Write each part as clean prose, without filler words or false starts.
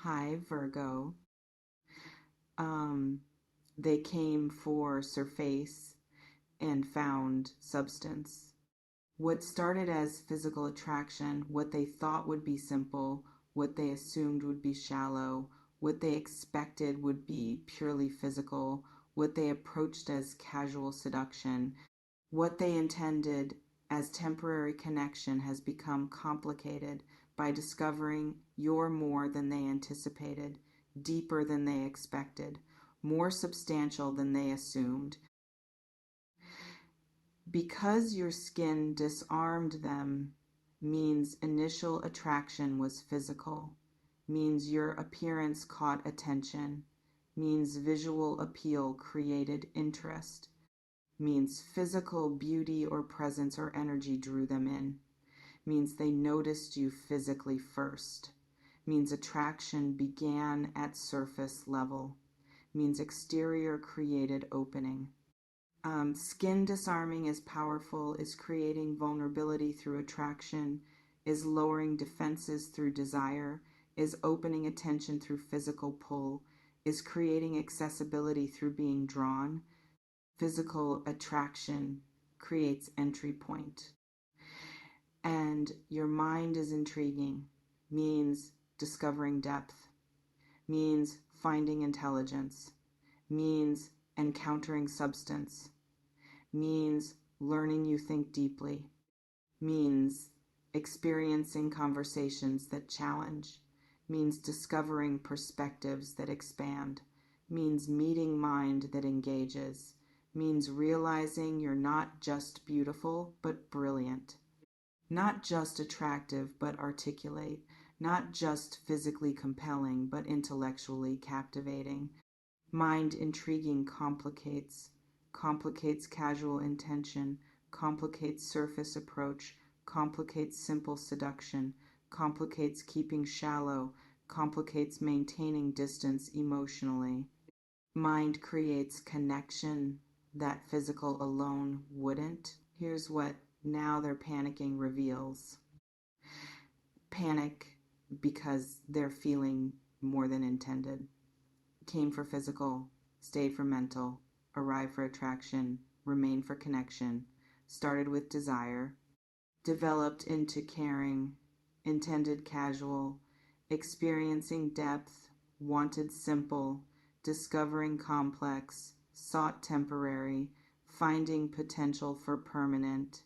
Hi, Virgo. Um, they came for surface and found substance. What started as physical attraction, what they thought would be simple, what they assumed would be shallow, what they expected would be purely physical, what they approached as casual seduction, what they intended as temporary connection has become complicated by discovering you're more than they anticipated, deeper than they expected, more substantial than they assumed. Because your skin disarmed them means initial attraction was physical, means your appearance caught attention, means visual appeal created interest, means physical beauty or presence or energy drew them in, means they noticed you physically first, means attraction began at surface level, means exterior created opening. Skin disarming is powerful, is creating vulnerability through attraction, is lowering defenses through desire, is opening attention through physical pull, is creating accessibility through being drawn. Physical attraction creates entry point. And your mind is intriguing, means discovering depth, means finding intelligence, means encountering substance, means learning you think deeply, means experiencing conversations that challenge, means discovering perspectives that expand, means meeting mind that engages, means realizing you're not just beautiful but brilliant, not just attractive but articulate, not just physically compelling but intellectually captivating. Mind intriguing complicates casual intention, complicates surface approach, complicates simple seduction, complicates keeping shallow, complicates maintaining distance emotionally. Mind creates connection that physical alone wouldn't. Here's what Now They're Panicking reveals. Panic because they're feeling more than intended. Came for physical, stayed for mental, arrived for attraction, remained for connection, started with desire, developed into caring, intended casual, experiencing depth, wanted simple, discovering complex, sought temporary, finding potential for permanent.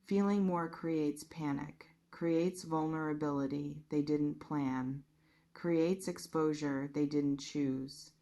Feeling more creates panic, creates vulnerability they didn't plan, creates exposure they didn't choose,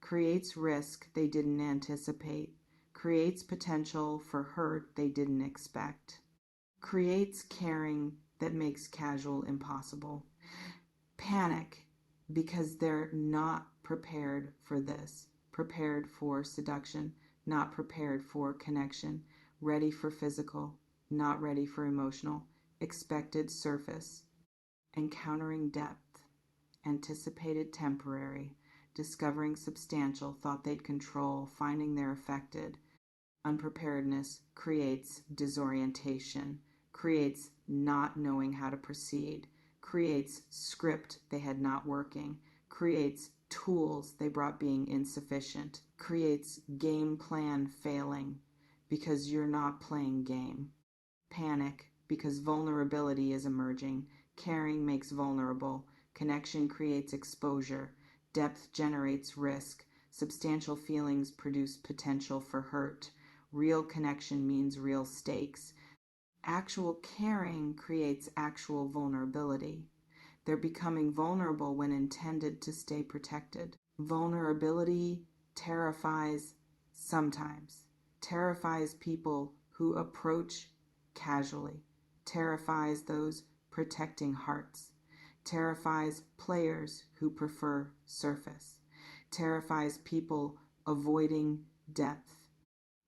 creates risk they didn't anticipate, creates potential for hurt they didn't expect, creates caring that makes casual impossible. Panic because they're not prepared for this, prepared for seduction, not prepared for connection, ready for physical, not ready for emotional, expected surface, encountering depth, anticipated temporary, discovering substantial, thought they'd control, finding they're affected. Unpreparedness creates disorientation, creates not knowing how to proceed, creates script they had not working, creates tools they brought being insufficient, creates game plan failing because you're not playing game. Panic because vulnerability is emerging, caring makes vulnerable, connection creates exposure, depth generates risk, substantial feelings produce potential for hurt, real connection means real stakes. Actual caring creates actual vulnerability. They're becoming vulnerable when intended to stay protected. Vulnerability terrifies sometimes, terrifies people who approach casually, terrifies those protecting hearts, terrifies players who prefer surface, terrifies people avoiding depth.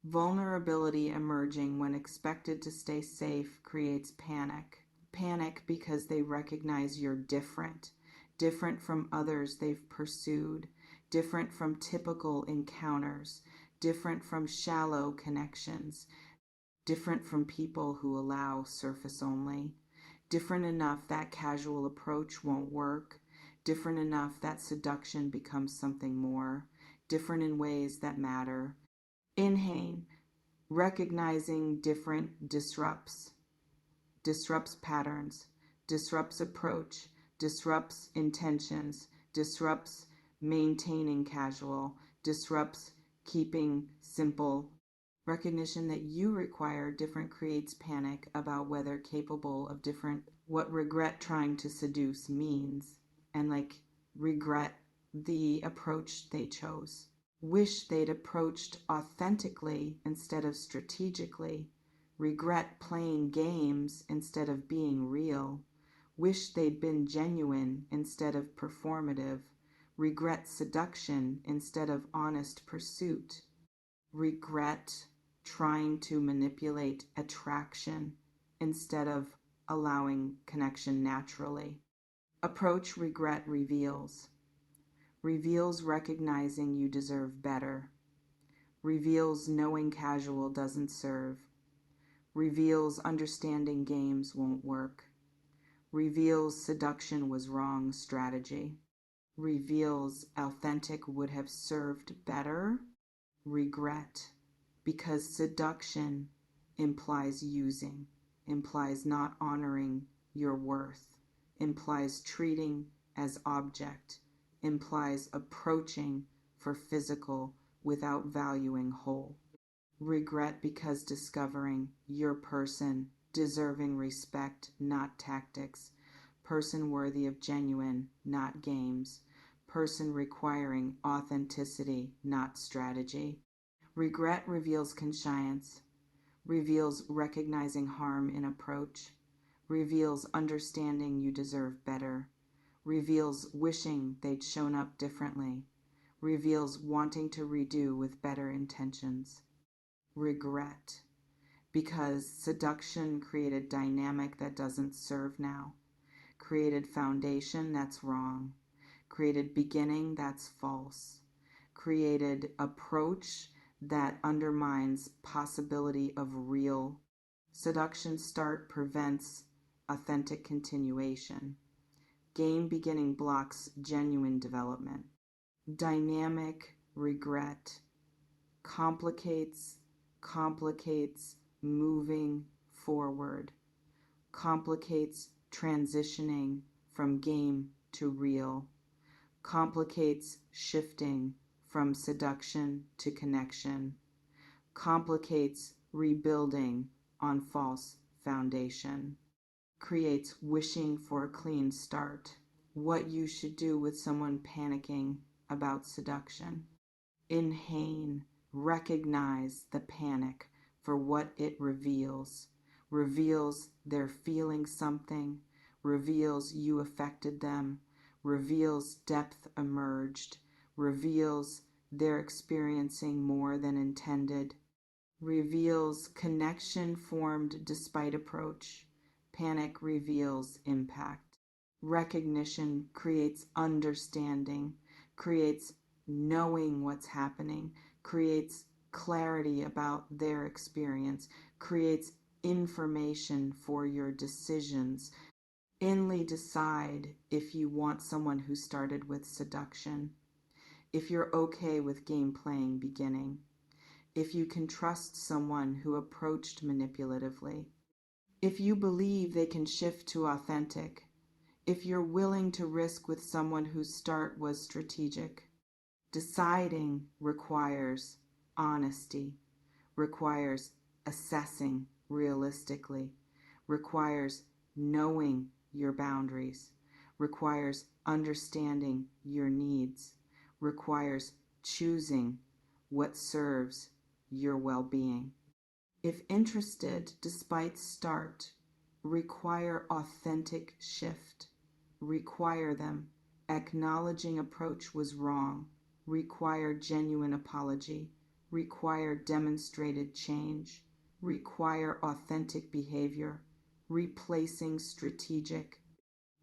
Vulnerability emerging when expected to stay safe creates panic. Panic because they recognize you're different, different from others they've pursued, different from typical encounters, different from shallow connections, different from people who allow surface only, different enough that casual approach won't work, different enough that seduction becomes something more, different in ways that matter. Inhale, recognizing different disrupts patterns, disrupts approach, disrupts intentions, disrupts maintaining casual, disrupts keeping simple. Recognition that you require different creates panic about whether capable of different, what regret trying to seduce means, and regret the approach they chose. Wish they'd approached authentically instead of strategically. Regret playing games instead of being real. Wish they'd been genuine instead of performative. Regret seduction instead of honest pursuit. Regret trying to manipulate attraction instead of allowing connection naturally. Approach regret reveals recognizing you deserve better, reveals knowing casual doesn't serve, reveals understanding games won't work, reveals seduction was wrong strategy, reveals authentic would have served better. Regret, because seduction implies using, implies not honoring your worth, implies treating as object, implies approaching for physical without valuing whole. Regret because discovering your person, deserving respect, not tactics, person worthy of genuine, not games, person requiring authenticity, not strategy. Regret reveals conscience, reveals recognizing harm in approach, reveals understanding you deserve better, reveals wishing they'd shown up differently, reveals wanting to redo with better intentions. Regret, because seduction created dynamic that doesn't serve now, created foundation that's wrong, created beginning that's false, created approach that undermines possibility of real. Seduction start prevents authentic continuation. Game beginning blocks genuine development. Dynamic regret complicates moving forward, complicates transitioning from game to real, complicates shifting from seduction to connection, complicates rebuilding on false foundation, creates wishing for a clean start. What you should do with someone panicking about seduction. Inhale, recognize the panic for what it reveals. Reveals they're feeling something, reveals you affected them, reveals depth emerged, reveals they're experiencing more than intended, reveals connection formed despite approach. Panic reveals impact. Recognition creates understanding, creates knowing what's happening, creates clarity about their experience, creates information for your decisions. Inly decide if you want someone who started with seduction, if you're okay with game playing beginning, if you can trust someone who approached manipulatively, if you believe they can shift to authentic, if you're willing to risk with someone whose start was strategic. Deciding requires honesty, requires assessing realistically, requires knowing your boundaries, requires understanding your needs, requires choosing what serves your well-being. If interested, despite start, require authentic shift, require them, acknowledging approach was wrong, require genuine apology, require demonstrated change, require authentic behavior, replacing strategic,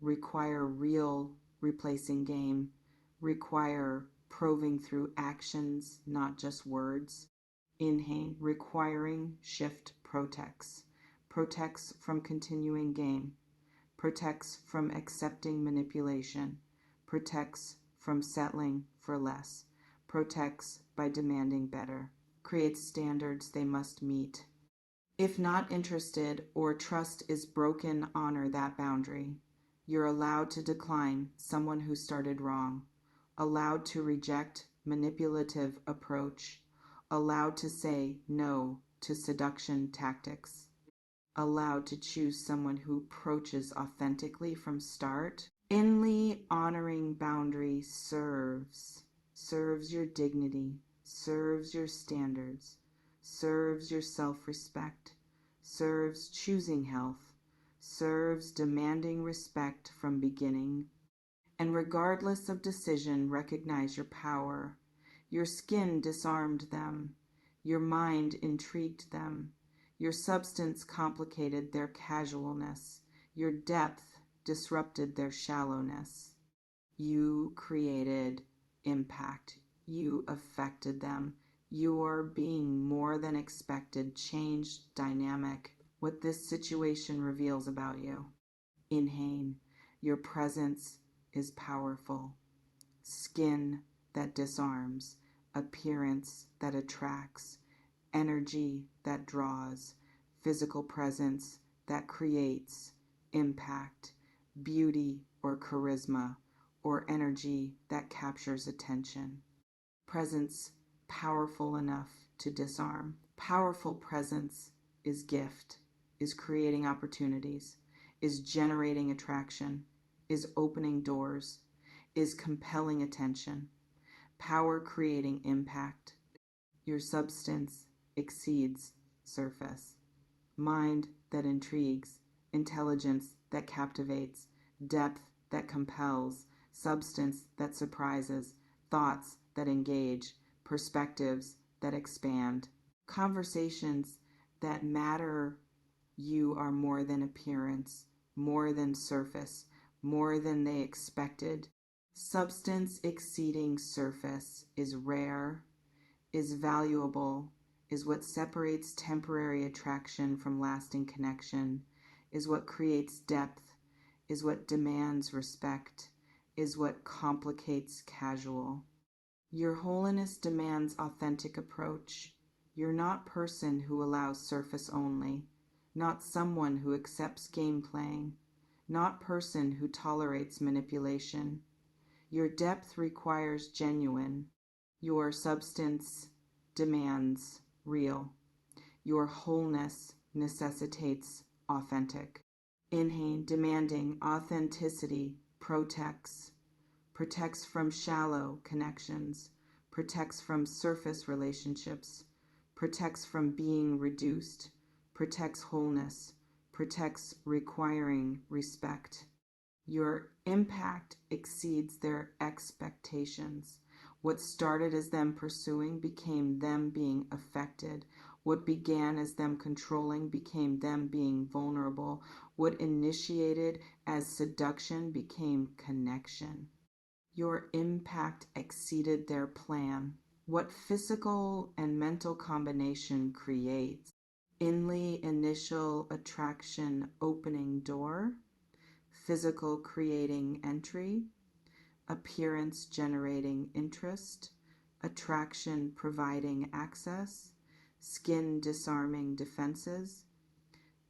require real replacing game, require probing through actions, not just words. Inhale, requiring shift protects from continuing game, protects from accepting manipulation, protects from settling for less, protects by demanding better, creates standards they must meet. If not interested or trust is broken, honor that boundary. You're allowed to decline someone who started wrong, allowed to reject manipulative approach, allowed to say no to seduction tactics, allowed to choose someone who approaches authentically from start. Inly honoring boundary serves your dignity, serves your standards, serves your self-respect, serves choosing health, serves demanding respect from beginning. And regardless of decision, recognize your power. Your skin disarmed them. Your mind intrigued them. Your substance complicated their casualness. Your depth disrupted their shallowness. You created impact. You affected them. Your being more than expected changed dynamic. What this situation reveals about you. Inhale. Your presence is powerful. Skin that disarms, appearance that attracts, energy that draws, physical presence that creates impact, beauty or charisma, or energy that captures attention. Presence powerful enough to disarm. Powerful presence is gift, is creating opportunities, is generating attraction, is opening doors, is compelling attention. Power creating impact. Your substance exceeds surface. Mind that intrigues, intelligence that captivates, depth that compels, substance that surprises, thoughts that engage, perspectives that expand, conversations that matter. You are more than appearance, more than surface, more than they expected. Substance exceeding surface is rare, is valuable, is what separates temporary attraction from lasting connection, is what creates depth, is what demands respect, is what complicates casual. Your holiness demands authentic approach. You're not person who allows surface only, not someone who accepts game playing, not person who tolerates manipulation. Your depth requires genuine. Your substance demands real. Your wholeness necessitates authentic. Inhale, demanding authenticity protects from shallow connections, protects from surface relationships, protects from being reduced, protects wholeness, protects requiring respect. Your impact exceeds their expectations. What started as them pursuing became them being affected. What began as them controlling became them being vulnerable. What initiated as seduction became connection. Your impact exceeded their plan. What physical and mental combination creates? Inly initial attraction opening door, physical creating entry, appearance generating interest, attraction providing access, skin disarming defenses,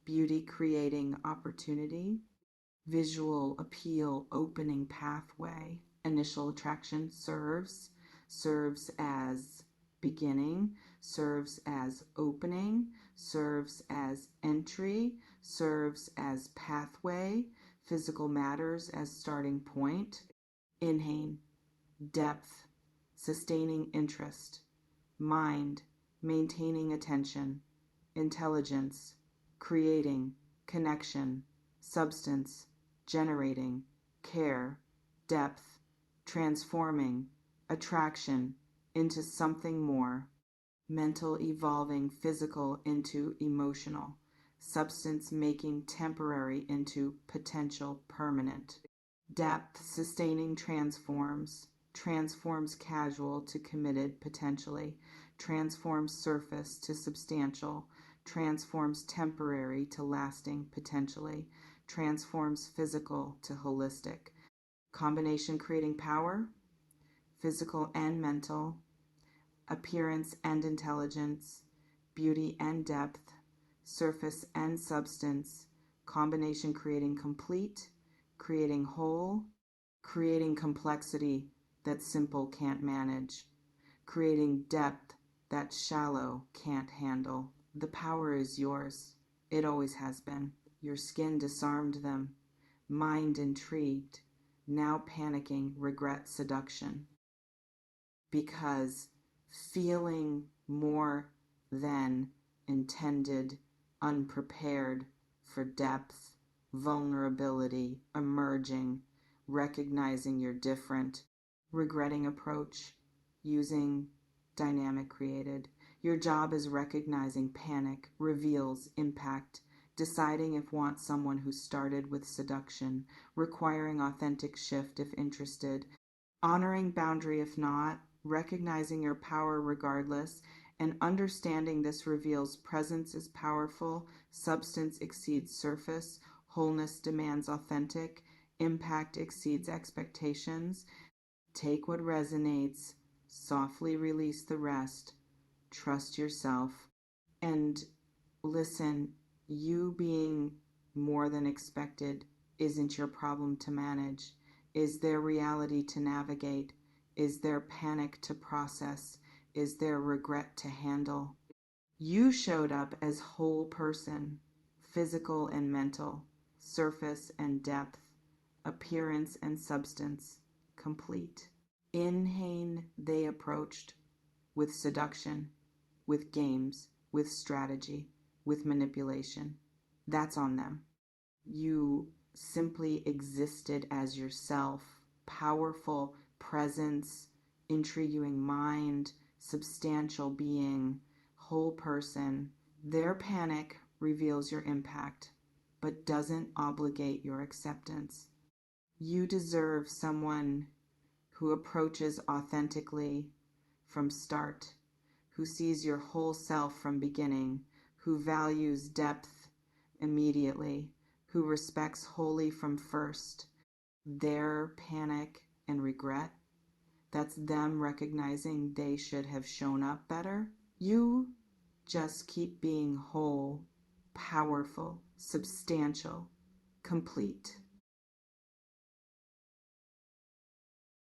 beauty creating opportunity, visual appeal opening pathway. Initial attraction serves as beginning, serves as opening, serves as entry, serves as pathway, physical matters as starting point. Inhale, depth, sustaining interest, mind, maintaining attention, intelligence, creating, connection, substance, generating, care, depth, transforming, attraction into something more, mental evolving physical into emotional, substance making temporary into potential permanent. Depth sustaining transforms casual to committed potentially, transforms surface to substantial, transforms temporary to lasting potentially, transforms physical to holistic, Combination creating power, physical and mental, appearance and intelligence, beauty and depth, surface and substance, combination creating complete, creating whole, creating complexity that simple can't manage, creating depth that shallow can't handle. The power is yours. It always has been. Your skin disarmed them. Mind intrigued. Now panicking, regret, seduction. Because feeling more than intended, unprepared for depth, vulnerability, emerging, recognizing you're different, regretting approach, using dynamic created. Your job is recognizing panic, reveals impact, deciding if want someone who started with seduction, requiring authentic shift if interested, honoring boundary if not, recognizing your power regardless, and understanding this reveals presence is powerful, substance exceeds surface, wholeness demands authentic, impact exceeds expectations. Take what resonates, softly release the rest, trust yourself, and listen, you being more than expected isn't your problem to manage. Is there reality to navigate? Is there panic to process? Is there regret to handle? You showed up as whole person, physical and mental, surface and depth, appearance and substance, complete. In Hain, they approached with seduction, with games, with strategy, with manipulation. That's on them. You simply existed as yourself, powerful presence, intriguing mind, substantial being, whole person. Their panic reveals your impact, but doesn't obligate your acceptance. You deserve someone who approaches authentically from start, who sees your whole self from beginning, who values depth immediately, who respects wholly from first. Their panic and regret, that's them recognizing they should have shown up better. You just keep being whole, powerful, substantial, complete.